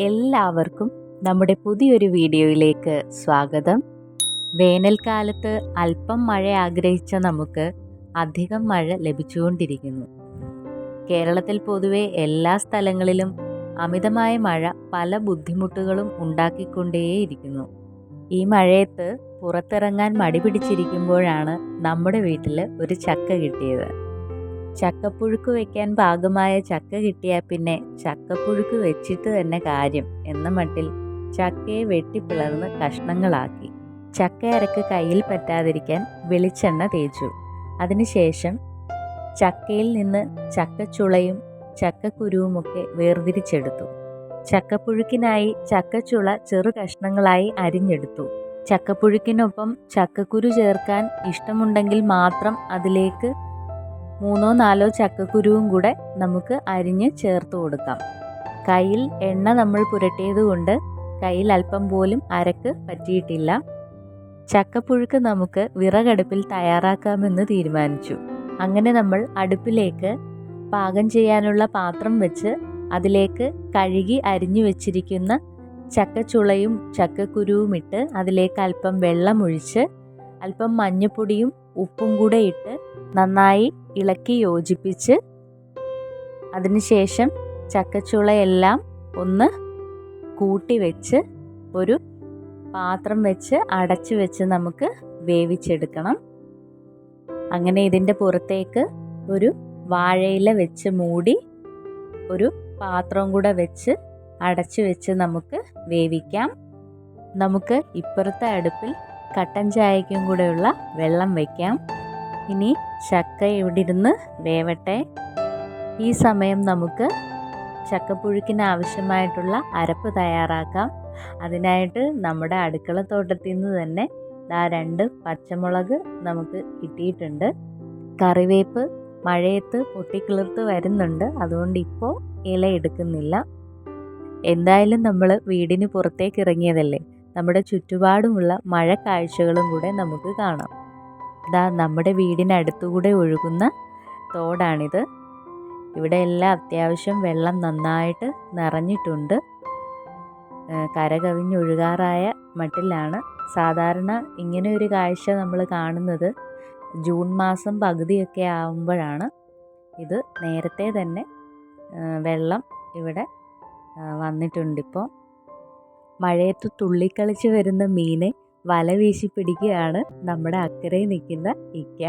എല്ലാവർക്കും നമ്മുടെ പുതിയൊരു വീഡിയോയിലേക്ക് സ്വാഗതം. വേനൽക്കാലത്ത് അല്പം മഴ ആഗ്രഹിച്ച നമുക്ക് അധികം മഴ ലഭിച്ചുകൊണ്ടിരിക്കുന്നു. കേരളത്തിൽ പൊതുവെ എല്ലാ സ്ഥലങ്ങളിലും അമിതമായ മഴ പല ബുദ്ധിമുട്ടുകളും ഉണ്ടാക്കിക്കൊണ്ടേയിരിക്കുന്നു. ഈ മഴയത്ത് പുറത്തിറങ്ങാൻ മടി പിടിച്ചിരിക്കുമ്പോഴാണ് നമ്മുടെ വീട്ടിൽ ഒരു ചക്ക കിട്ടിയത്. ചക്കപ്പുഴുക്ക് വയ്ക്കാൻ പാകമായ ചക്ക കിട്ടിയാൽ പിന്നെ ചക്കപ്പുഴുക്ക് വെച്ചിട്ട് തന്നെ കാര്യം എന്ന മട്ടിൽ ചക്കയെ വെട്ടിപ്പിളർന്ന് കഷ്ണങ്ങളാക്കി. ചക്കയരക്ക് കയ്യിൽ പറ്റാതിരിക്കാൻ വെളിച്ചെണ്ണ തേച്ചു. അതിനുശേഷം ചക്കയിൽ നിന്ന് ചക്കച്ചുളയും ചക്കക്കുരുവുമൊക്കെ വേർതിരിച്ചെടുത്തു. ചക്കപ്പുഴുക്കിനായി ചക്കച്ചുള ചെറു കഷ്ണങ്ങളായി അരിഞ്ഞെടുത്തു. ചക്കപ്പുഴുക്കിനൊപ്പം ചക്കക്കുരു ചേർക്കാൻ ഇഷ്ടമുണ്ടെങ്കിൽ മാത്രം അതിലേക്ക് 3-4 ചക്കക്കുരുവും കൂടെ നമുക്ക് അരിഞ്ഞ് ചേർത്ത് കൊടുക്കാം. കയ്യിൽ എണ്ണ നമ്മൾ പുരട്ടിയത് കൊണ്ട് കയ്യിൽ അല്പം പോലും അരക്ക് പറ്റിയിട്ടില്ല. ചക്കപ്പുഴുക്ക് നമുക്ക് വിറകടുപ്പിൽ തയ്യാറാക്കാമെന്ന് തീരുമാനിച്ചു. അങ്ങനെ നമ്മൾ അടുപ്പിലേക്ക് പാകം ചെയ്യാനുള്ള പാത്രം വെച്ച് അതിലേക്ക് കഴുകി അരിഞ്ഞു വെച്ചിരിക്കുന്ന ചക്കച്ചുളയും ചക്കക്കുരുവും ഇട്ട് അതിലേക്ക് അല്പം വെള്ളം ഒഴിച്ച് അല്പം മഞ്ഞൾപ്പൊടിയും ഉപ്പും കൂടെ ഇട്ട് നന്നായി ഇളക്കി യോജിപ്പിച്ച് അതിനുശേഷം ചക്കച്ചുളയെല്ലാം ഒന്ന് കൂട്ടി വെച്ച് ഒരു പാത്രം വെച്ച് അടച്ചു വെച്ച് നമുക്ക് വേവിച്ചെടുക്കണം. അങ്ങനെ ഇതിൻ്റെ പുറത്തേക്ക് ഒരു വാഴയില വെച്ച് മൂടി ഒരു പാത്രം കൂടെ വെച്ച് അടച്ചു വെച്ച് നമുക്ക് വേവിക്കാം. നമുക്ക് ഇപ്പുറത്തെ അടുപ്പിൽ കട്ടൻ ചായക്കും കൂടെയുള്ള വെള്ളം വയ്ക്കാം. ഇനി ചക്ക ഇവിടെ ഇരുന്ന് വേവട്ടെ. ഈ സമയം നമുക്ക് ചക്കപ്പുഴുക്കിന് ആവശ്യമായിട്ടുള്ള അരപ്പ് തയ്യാറാക്കാം. അതിനായിട്ട് നമ്മുടെ അടുക്കള തോട്ടത്തിൽ നിന്ന് തന്നെ 2 പച്ചമുളക് നമുക്ക് കിട്ടിയിട്ടുണ്ട്. കറിവേപ്പ് മഴയത്ത് പൊട്ടിക്കിളിർത്ത് വരുന്നുണ്ട്, അതുകൊണ്ട് ഇപ്പോൾ ഇല എടുക്കുന്നില്ല. എന്തായാലും നമ്മൾ വീടിന് പുറത്തേക്ക് ഇറങ്ങിയതല്ലേ, നമ്മുടെ ചുറ്റുപാടുമുള്ള മഴ കാഴ്ചകളും കൂടെ നമുക്ക് കാണാം. നമ്മുടെ വീടിനടുത്തുകൂടെ ഒഴുകുന്ന തോടാണിത്. ഇവിടെ എല്ലാം അത്യാവശ്യം വെള്ളം നന്നായിട്ട് നിറഞ്ഞിട്ടുണ്ട്. കര കവിഞ്ഞൊഴുകാറായ മട്ടിലാണ്. സാധാരണ ഇങ്ങനെ ഒരു കാഴ്ച നമ്മൾ കാണുന്നത് ജൂൺ മാസം പകുതിയൊക്കെ ആകുമ്പോഴാണ്. ഇത് നേരത്തെ തന്നെ വെള്ളം ഇവിടെ വന്നിട്ടുണ്ടിപ്പോൾ. മഴയത്ത് തുള്ളിക്കളിച്ച് വരുന്ന മീനെ വല വീശി പിടിക്കുകയാണ് നമ്മുടെ അക്കരയിൽ നിൽക്കുന്ന ഇക്ക.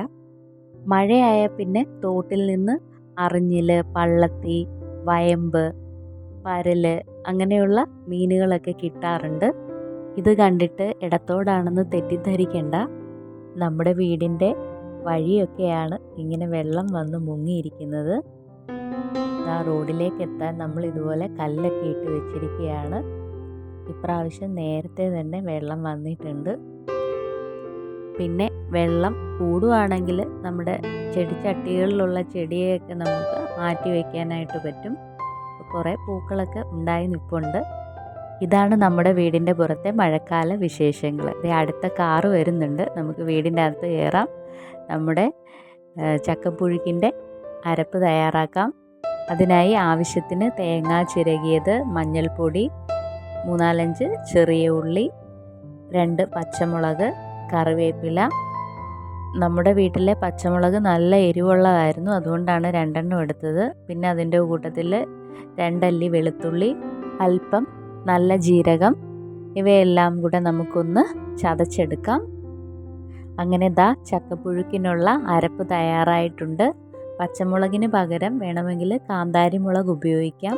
മഴയായ പിന്നെ തോട്ടിൽ നിന്ന് അറിഞ്ഞിൽ, പള്ളത്തി, വയമ്പ്, പരല് അങ്ങനെയുള്ള മീനുകളൊക്കെ കിട്ടാറുണ്ട്. ഇത് കണ്ടിട്ട് ഇടത്തോടാണെന്ന് തെറ്റിദ്ധരിക്കേണ്ട. നമ്മുടെ വീടിൻ്റെ വഴിയൊക്കെയാണ് ഇങ്ങനെ വെള്ളം വന്ന് മുങ്ങിയിരിക്കുന്നത്. റോഡിലേക്ക് എത്താൻ നമ്മൾ ഇതുപോലെ കല്ലൊക്കെ ഇട്ട് വെച്ചിരിക്കുകയാണ്. ഇപ്രാവശ്യം നേരത്തെ തന്നെ വെള്ളം വന്നിട്ടുണ്ട്. പിന്നെ വെള്ളം കൂടുവാണെങ്കിൽ നമ്മുടെ ചെടിച്ചട്ടികളിലുള്ള ചെടിയൊക്കെ നമുക്ക് മാറ്റി വയ്ക്കാനായിട്ട് പറ്റും. കുറേ പൂക്കളൊക്കെ ഉണ്ടായി നിൽപ്പുണ്ട്. ഇതാണ് നമ്മുടെ വീടിൻ്റെ പുറത്തെ മഴക്കാല വിശേഷങ്ങൾ. അടുത്ത കാറ് വരുന്നുണ്ട്, നമുക്ക് വീടിൻ്റെ അകത്ത് കയറാം. നമ്മുടെ ചക്കപ്പുഴുക്കിൻ്റെ അരപ്പ് തയ്യാറാക്കാം. അതിനായി ആവശ്യത്തിന് തേങ്ങ ചിരകിയത്, മഞ്ഞൾപ്പൊടി, 3-4 ചെറിയ ഉള്ളി, 2 പച്ചമുളക്, കറിവേപ്പില. നമ്മുടെ വീട്ടിലെ പച്ചമുളക് നല്ല എരിവുള്ളതായിരുന്നു, അതുകൊണ്ടാണ് 2 എടുത്തത്. പിന്നെ അതിൻ്റെ കൂട്ടത്തിൽ 2 അല്ലി വെളുത്തുള്ളി, അല്പം നല്ല ജീരകം, ഇവയെല്ലാം കൂടെ നമുക്കൊന്ന് ചതച്ചെടുക്കാം. അങ്ങനെ ചക്കപ്പുഴുക്കിനുള്ള അരപ്പ് തയ്യാറായിട്ടുണ്ട്. പച്ചമുളകിന് പകരം വേണമെങ്കിൽ കാന്താരി മുളക് ഉപയോഗിക്കാം.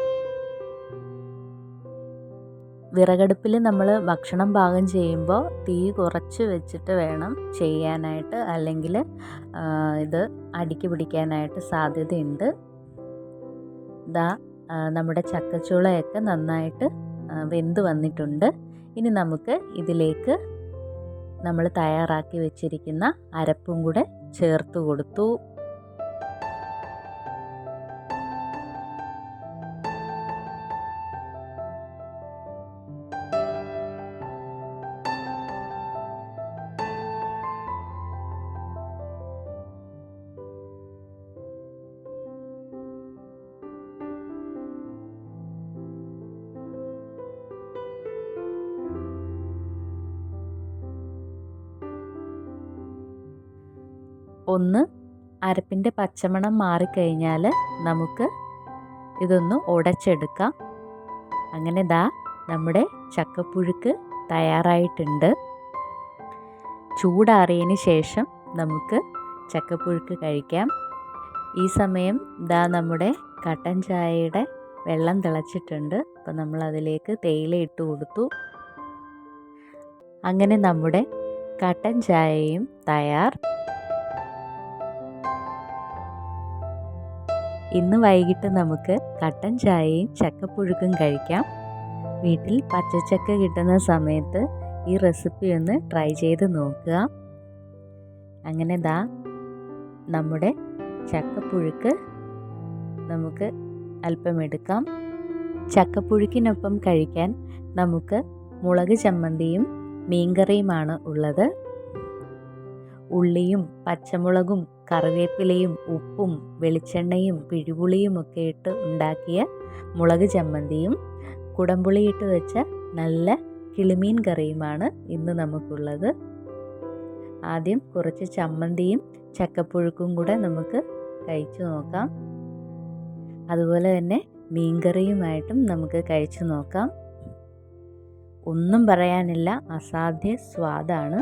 വിറകടുപ്പിൽ നമ്മൾ ഭക്ഷണം പാകം ചെയ്യുമ്പോൾ തീ കുറച്ച് വെച്ചിട്ട് വേണം ചെയ്യാനായിട്ട്, അല്ലെങ്കിൽ ഇത് അടിക്ക് പിടിക്കാനായിട്ട് സാധ്യതയുണ്ട്. നമ്മുടെ ചക്കച്ചുളയൊക്കെ നന്നായിട്ട് വെന്ത് വന്നിട്ടുണ്ട്. ഇനി നമുക്ക് ഇതിലേക്ക് നമ്മൾ തയ്യാറാക്കി വെച്ചിരിക്കുന്ന അരപ്പും കൂടെ ചേർത്ത് കൊടുത്തു. ഒന്ന് അരപ്പിൻ്റെ പച്ചമണം മാറിക്കഴിഞ്ഞാൽ നമുക്ക് ഇതൊന്ന് ഉടച്ചെടുക്കാം. അങ്ങനെ നമ്മുടെ ചക്കപ്പുഴുക്ക് തയ്യാറായിട്ടുണ്ട്. ചൂടാറിയതിന് ശേഷം നമുക്ക് ചക്കപ്പുഴുക്ക് കഴിക്കാം. ഈ സമയം നമ്മുടെ കട്ടൻ ചായയുടെ വെള്ളം തിളച്ചിട്ടുണ്ട്. അപ്പോൾ നമ്മൾ അതിലേക്ക് തേയില ഇട്ട് കൊടുത്തു. അങ്ങനെ നമ്മുടെ കട്ടൻ ചായയും തയ്യാർ. ഇന്ന് വൈകിട്ട് നമുക്ക് കട്ടൻ ചായയും ചക്കപ്പുഴുക്കും കഴിക്കാം. വീട്ടിൽ പച്ചച്ചക്ക കിട്ടുന്ന സമയത്ത് ഈ റെസിപ്പി ഒന്ന് ട്രൈ ചെയ്ത് നോക്കുക. അങ്ങനെ നമ്മുടെ ചക്കപ്പുഴുക്ക് നമുക്ക് അല്പം എടുക്കാം. ചക്കപ്പുഴുക്കിനൊപ്പം കഴിക്കാൻ നമുക്ക് മുളക് ചമ്മന്തിയും മീൻകറിയുമാണ് ഉള്ളത്. ഉള്ളിയും പച്ചമുളകും കറിവേപ്പിലയും ഉപ്പും വെളിച്ചെണ്ണയും പിഴിപുളിയും ഒക്കെ ഇട്ട് ഉണ്ടാക്കിയ മുളക് ചമ്മന്തിയും കുടംപുളിയിട്ട് വെച്ച നല്ല കിളിമീൻ കറിയുമാണ് ഇന്ന് നമുക്കുള്ളത്. ആദ്യം കുറച്ച് ചമ്മന്തിയും ചക്കപ്പുഴുക്കും കൂടെ നമുക്ക് കഴിച്ചു നോക്കാം. അതുപോലെ തന്നെ മീൻകറിയുമായിട്ടും നമുക്ക് കഴിച്ചു നോക്കാം. ഒന്നും പറയാനില്ല, അസാധ്യ സ്വാദാണ്.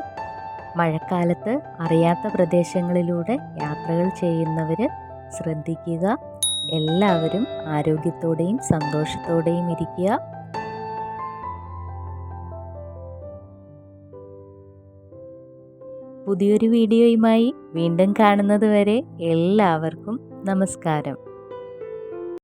മഴക്കാലത്ത് അറിയാത്ത പ്രദേശങ്ങളിലൂടെ യാത്രകൾ ചെയ്യുന്നവർ ശ്രദ്ധിക്കുക. എല്ലാവരും ആരോഗ്യത്തോടെയും സന്തോഷത്തോടെയും ഇരിക്കുക. പുതിയൊരു വീഡിയോയുമായി വീണ്ടും കാണുന്നത് വരെ എല്ലാവർക്കും നമസ്കാരം.